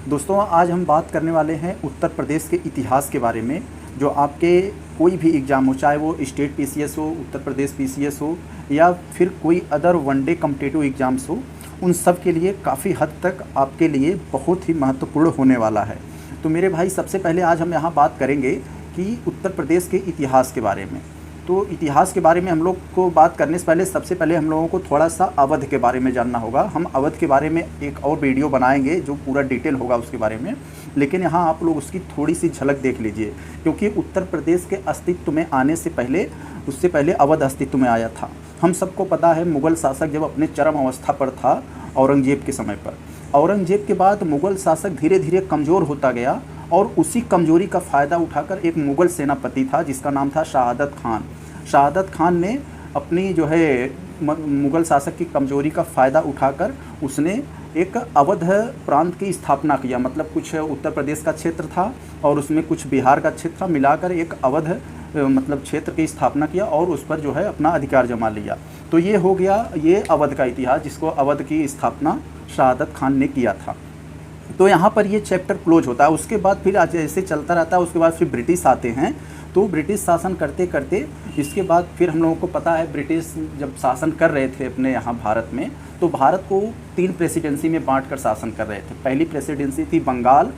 दोस्तों आज हम बात करने वाले हैं उत्तर प्रदेश के इतिहास के बारे में। जो आपके कोई भी एग्ज़ाम हो, चाहे वो स्टेट पीसीएस हो, उत्तर प्रदेश पीसीएस हो या फिर कोई अदर वनडे कॉम्पिटिटिव एग्ज़ाम्स हो, उन सब के लिए काफ़ी हद तक आपके लिए बहुत ही महत्वपूर्ण होने वाला है। तो मेरे भाई सबसे पहले आज हम यहाँ बात करेंगे कि उत्तर प्रदेश के इतिहास के बारे में। तो इतिहास के बारे में हम लोग को बात करने से पहले सबसे पहले हम लोगों को थोड़ा सा अवध के बारे में जानना होगा। हम अवध के बारे में एक और वीडियो बनाएंगे जो पूरा डिटेल होगा उसके बारे में, लेकिन यहाँ आप लोग उसकी थोड़ी सी झलक देख लीजिए, क्योंकि उत्तर प्रदेश के अस्तित्व में आने से पहले उससे पहले अवध अस्तित्व में आया था। हम सबको पता है मुग़ल शासक जब अपने चरम अवस्था पर था औरंगजेब के समय पर, औरंगजेब के बाद मुग़ल शासक धीरे धीरे कमज़ोर होता गया और उसी कमज़ोरी का फ़ायदा उठाकर एक मुग़ल सेनापति था जिसका नाम था शहादत खान। शहादत खान ने अपनी जो है मुग़ल शासक की कमज़ोरी का फ़ायदा उठाकर उसने एक अवध प्रांत की स्थापना किया। मतलब कुछ उत्तर प्रदेश का क्षेत्र था और उसमें कुछ बिहार का क्षेत्र था, मिलाकर एक अवध मतलब क्षेत्र की स्थापना किया और उस पर जो है अपना अधिकार जमा लिया। तो ये हो गया ये अवध का इतिहास, जिसको अवध की स्थापना शहादत खान ने किया था। तो यहाँ पर ये चैप्टर क्लोज होता है। उसके बाद फिर ऐसे चलता रहता है। उसके बाद फिर ब्रिटिश आते हैं। तो ब्रिटिश शासन करते करते इसके बाद फिर हम लोगों को पता है ब्रिटिश जब शासन कर रहे थे अपने यहाँ भारत में, तो भारत को 3 प्रेसिडेंसी में बांटकर शासन कर रहे थे। पहली प्रेसिडेंसी थी बंगाल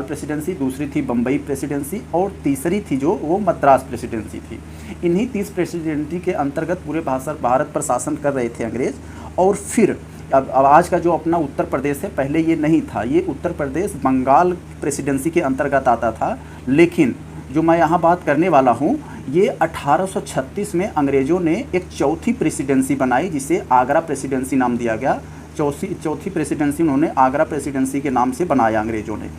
प्रेसिडेंसी, दूसरी थी बम्बई प्रेसिडेंसी और तीसरी थी जो वो मद्रास प्रेसिडेंसी थी। इन्हीं 30 प्रेसिडेंसी के अंतर्गत पूरे भारत पर शासन कर रहे थे अंग्रेज़। और फिर अब आज का जो अपना उत्तर प्रदेश है, पहले ये नहीं था। ये उत्तर प्रदेश बंगाल प्रेसिडेंसी के अंतर्गत आता था। लेकिन जो मैं यहाँ बात करने वाला हूँ, ये 1836 में अंग्रेज़ों ने एक चौथी प्रेसिडेंसी बनाई जिसे आगरा प्रेसिडेंसी नाम दिया गया। चौथी प्रेसिडेंसी उन्होंने आगरा प्रेसिडेंसी के नाम से बनाया अंग्रेज़ों ने।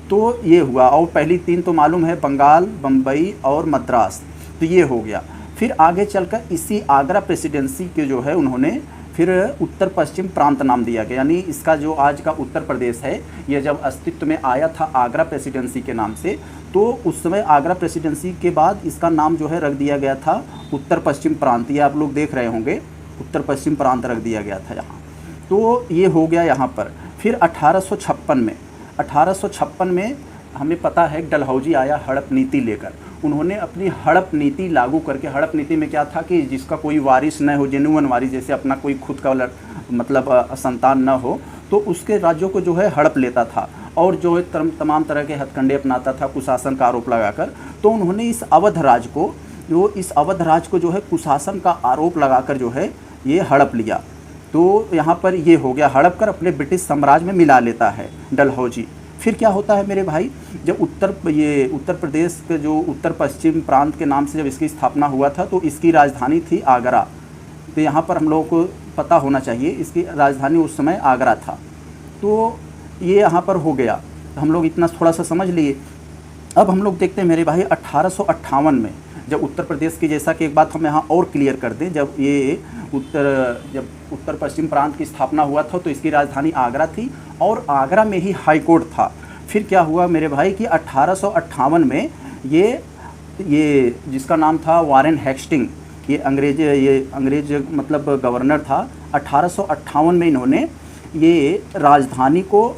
तो ये हुआ। और पहली 3 तो मालूम है, बंगाल, बम्बई और मद्रास। तो ये हो गया। फिर आगे चलकर इसी आगरा प्रेसिडेंसी के जो है उन्होंने फिर उत्तर पश्चिम प्रांत नाम दिया गया। यानी इसका जो आज का उत्तर प्रदेश है, ये जब अस्तित्व में आया था आगरा प्रेसिडेंसी के नाम से, तो उस समय आगरा प्रेसिडेंसी के बाद इसका नाम जो है रख दिया गया था उत्तर पश्चिम प्रांत। ये आप लोग देख रहे होंगे, उत्तर पश्चिम प्रांत रख दिया गया था यहाँ। तो ये हो गया यहाँ पर। फिर 1856 में हमें पता है डलहौजी आया हड़प नीति लेकर। उन्होंने अपनी हड़प नीति लागू करके, हड़प नीति में क्या था कि जिसका कोई वारिस न हो, जेन्युइन वारिस, जैसे अपना कोई खुद का मतलब संतान न हो, तो उसके राज्यों को जो है हड़प लेता था और जो है तमाम तरह के हथकंडे अपनाता था कुशासन का आरोप लगाकर। तो उन्होंने इस अवध राज को जो है कुशासन का आरोप लगाकर जो है ये हड़प लिया। तो यहाँ पर ये हो गया, हड़प कर अपने ब्रिटिश साम्राज्य में मिला लेता है डलहौजी। फिर क्या होता है मेरे भाई, जब उत्तर प्रदेश के जो उत्तर पश्चिम प्रांत के नाम से जब इसकी स्थापना हुआ था, तो इसकी राजधानी थी आगरा। तो यहाँ पर हम लोगों को पता होना चाहिए इसकी राजधानी उस समय आगरा था। तो ये यहाँ पर हो गया, हम लोग इतना थोड़ा सा समझ लिए। अब हम लोग देखते हैं मेरे भाई 1858 में जब उत्तर प्रदेश की, जैसा कि एक बात हम यहाँ और क्लियर कर दें, जब उत्तर पश्चिम प्रांत की स्थापना हुआ था तो इसकी राजधानी आगरा थी और आगरा में ही हाई कोर्ट था। फिर क्या हुआ मेरे भाई कि 1858 में ये जिसका नाम था वारेन हेस्टिंग, ये अंग्रेज मतलब गवर्नर था। 1858 में इन्होंने ये राजधानी को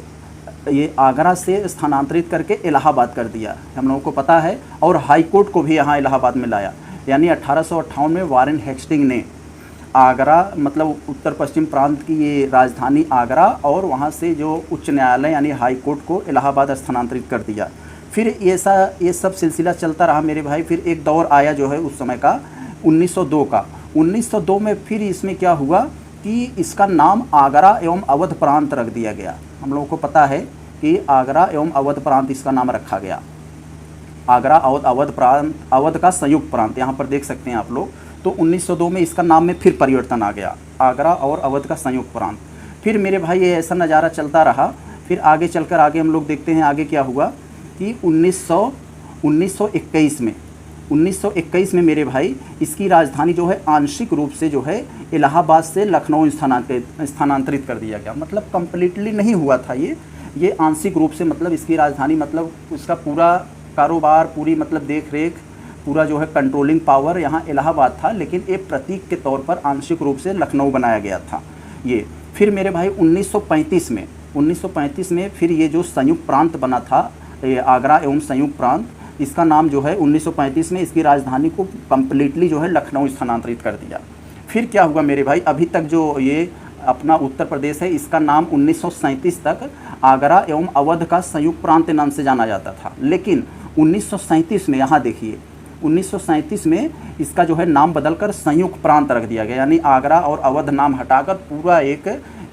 ये आगरा से स्थानांतरित करके इलाहाबाद कर दिया, हम लोगों को पता है। और हाई कोर्ट को भी यहाँ इलाहाबाद में लाया। यानी 1858 में वारेन हेस्टिंग ने आगरा मतलब उत्तर पश्चिम प्रांत की ये राजधानी आगरा और वहाँ से जो उच्च न्यायालय यानी हाई कोर्ट को इलाहाबाद स्थानांतरित कर दिया। फिर ये सब सिलसिला चलता रहा मेरे भाई। फिर एक दौर आया जो है उस समय का 1902 का। 1902 में फिर इसमें क्या हुआ कि इसका नाम आगरा एवं अवध प्रांत रख दिया गया। हम लोगों को पता है कि आगरा एवं अवध प्रांत इसका नाम रखा गया। आगरा और अवध प्रांत, अवध का संयुक्त प्रांत, यहाँ पर देख सकते हैं आप लोग। तो 1902 में इसका नाम में फिर परिवर्तन आ गया, आगरा और अवध का संयुक्त प्रांत। फिर मेरे भाई ये ऐसा नज़ारा चलता रहा। फिर आगे चलकर आगे हम लोग देखते हैं आगे क्या हुआ कि 1921 में मेरे भाई इसकी राजधानी जो है आंशिक रूप से जो है इलाहाबाद से लखनऊ स्थानांतरित कर दिया गया। मतलब कंप्लीटली नहीं हुआ था ये आंशिक रूप से, मतलब इसकी राजधानी मतलब उसका पूरा कारोबार, पूरी मतलब देख रेख, पूरा जो है कंट्रोलिंग पावर यहाँ इलाहाबाद था, लेकिन एक प्रतीक के तौर पर आंशिक रूप से लखनऊ बनाया गया था ये। फिर मेरे भाई 1935 1935 में फिर ये जो संयुक्त प्रांत बना था, ये आगरा एवं संयुक्त प्रांत, इसका नाम जो है 1935 में इसकी राजधानी को कम्प्लीटली जो है लखनऊ स्थानांतरित कर दिया। फिर क्या हुआ मेरे भाई, अभी तक जो ये अपना उत्तर प्रदेश है इसका नाम 1937 तक आगरा एवं अवध का संयुक्त प्रांत के नाम से जाना जाता था। लेकिन 1937 में, यहाँ देखिए 1937 में इसका जो है नाम बदलकर संयुक्त प्रांत रख दिया गया, यानी आगरा और अवध नाम हटाकर पूरा एक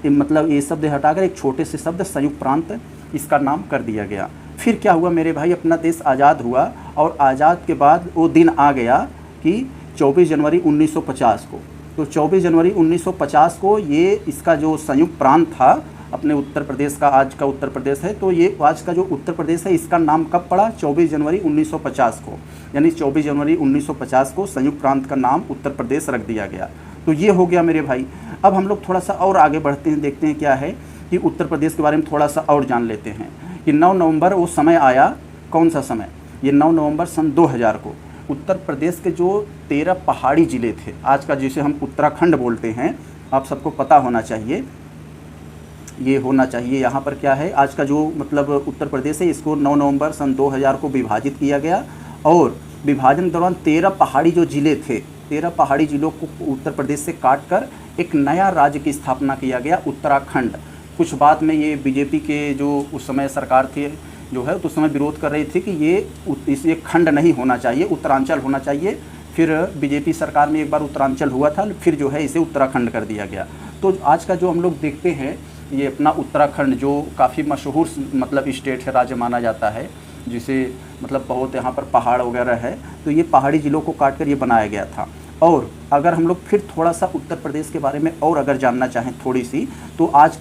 मतलब ये शब्द हटाकर एक छोटे से शब्द संयुक्त प्रांत इसका नाम कर दिया गया। फिर क्या हुआ मेरे भाई, अपना देश आज़ाद हुआ और आज़ाद के बाद वो दिन आ गया कि 24 जनवरी 1950 को। तो 24 जनवरी 1950 को ये इसका जो संयुक्त प्रांत था अपने उत्तर प्रदेश का, आज का उत्तर प्रदेश है, तो ये आज का जो उत्तर प्रदेश है इसका नाम कब पड़ा, 24 जनवरी 1950 को, यानी 24 जनवरी 1950 को संयुक्त प्रांत का नाम उत्तर प्रदेश रख दिया गया। तो ये हो गया मेरे भाई। अब हम लोग थोड़ा सा और आगे बढ़ते हैं, देखते हैं क्या है कि उत्तर प्रदेश के बारे में थोड़ा सा और जान लेते हैं कि 9 नवंबर वो समय आया, कौन सा समय, ये 9 नवंबर सन 2000 को उत्तर प्रदेश के जो 13 पहाड़ी ज़िले थे, आज का जिसे हम उत्तराखंड बोलते हैं, आप सबको पता होना चाहिए, ये होना चाहिए। यहाँ पर क्या है, आज का जो मतलब उत्तर प्रदेश है इसको 9 नवंबर सन 2000 को विभाजित किया गया और विभाजन के दौरान 13 पहाड़ी जो ज़िले थे, 13 पहाड़ी ज़िलों को उत्तर प्रदेश से काटकर एक नया राज्य की स्थापना किया गया, उत्तराखंड। कुछ बाद में ये बीजेपी के जो उस समय सरकार थी जो है तो उस समय विरोध कर रही थी कि ये खंड नहीं होना चाहिए, उत्तरांचल होना चाहिए। फिर बीजेपी सरकार में एक बार उत्तरांचल हुआ था, फिर जो है इसे उत्तराखंड कर दिया गया। तो आज का जो हम लोग देखते हैं ये अपना उत्तराखंड जो काफ़ी मशहूर मतलब स्टेट है, राज्य माना जाता है, जिसे मतलब बहुत यहाँ पर पहाड़ वगैरह है, तो ये पहाड़ी ज़िलों को काट कर ये बनाया गया था। और अगर हम लोग फिर थोड़ा सा उत्तर प्रदेश के बारे में और अगर जानना चाहें थोड़ी सी, तो आज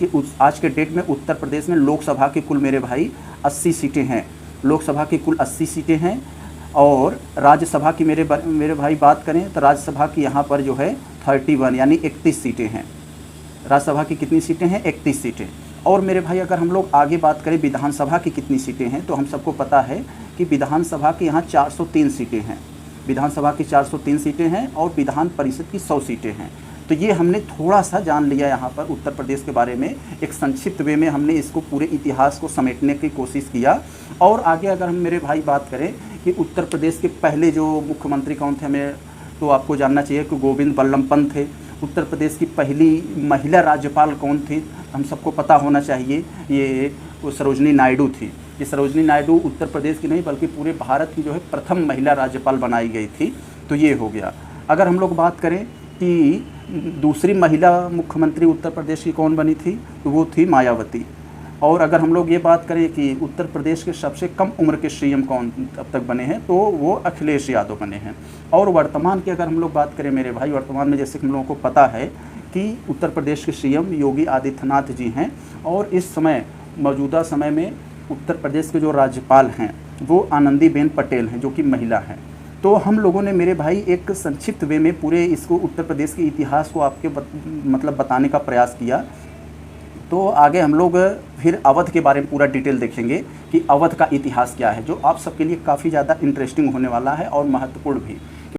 के डेट में उत्तर प्रदेश में लोकसभा की कुल मेरे भाई 80 सीटें हैं, लोकसभा की कुल 80 सीटें हैं। और राज्यसभा की मेरे भाई बात करें तो राज्यसभा की यहाँ पर जो है 31 यानी 31 सीटें हैं। राज्यसभा की कितनी सीटें हैं, 31 सीटें। और मेरे भाई अगर हम लोग आगे बात करें विधानसभा की कितनी सीटें हैं, तो हम सबको पता है कि विधानसभा की यहाँ 403 सीटें हैं, विधानसभा की 403 सीटें हैं और विधान परिषद की 100 सीटें हैं। तो ये हमने थोड़ा सा जान लिया यहाँ पर उत्तर प्रदेश के बारे में, एक संक्षिप्त वे में हमने इसको पूरे इतिहास को समेटने की कोशिश किया। और आगे अगर हम मेरे भाई बात करें कि उत्तर प्रदेश के पहले जो मुख्यमंत्री कौन थे, हमें तो आपको जानना चाहिए कि गोविंद बल्लभ पंत थे। उत्तर प्रदेश की पहली महिला राज्यपाल कौन थी, हम सबको पता होना चाहिए, ये सरोजनी नायडू थी। ये सरोजनी नायडू उत्तर प्रदेश की नहीं बल्कि पूरे भारत की जो है प्रथम महिला राज्यपाल बनाई गई थी। तो ये हो गया। अगर हम लोग बात करें कि दूसरी महिला मुख्यमंत्री उत्तर प्रदेश की कौन बनी थी, तो वो थी मायावती। और अगर हम लोग ये बात करें कि उत्तर प्रदेश के सबसे कम उम्र के सीएम कौन अब तक बने हैं, तो वो अखिलेश यादव बने हैं। और वर्तमान की अगर हम लोग बात करें मेरे भाई, वर्तमान में जैसे कि हम लोगों को पता है कि उत्तर प्रदेश के सीएम योगी आदित्यनाथ जी हैं और इस समय मौजूदा समय में उत्तर प्रदेश के जो राज्यपाल हैं वो आनंदीबेन पटेल हैं, जो कि महिला हैं। तो हम लोगों ने मेरे भाई एक संक्षिप्त वे में पूरे इसको उत्तर प्रदेश के इतिहास को आपके मतलब बताने का प्रयास किया। तो आगे हम लोग फिर अवध के बारे में पूरा डिटेल देखेंगे कि अवध का इतिहास क्या है, जो आप सबके लिए काफ़ी ज़्यादा इंटरेस्टिंग होने वाला है और महत्वपूर्ण भी।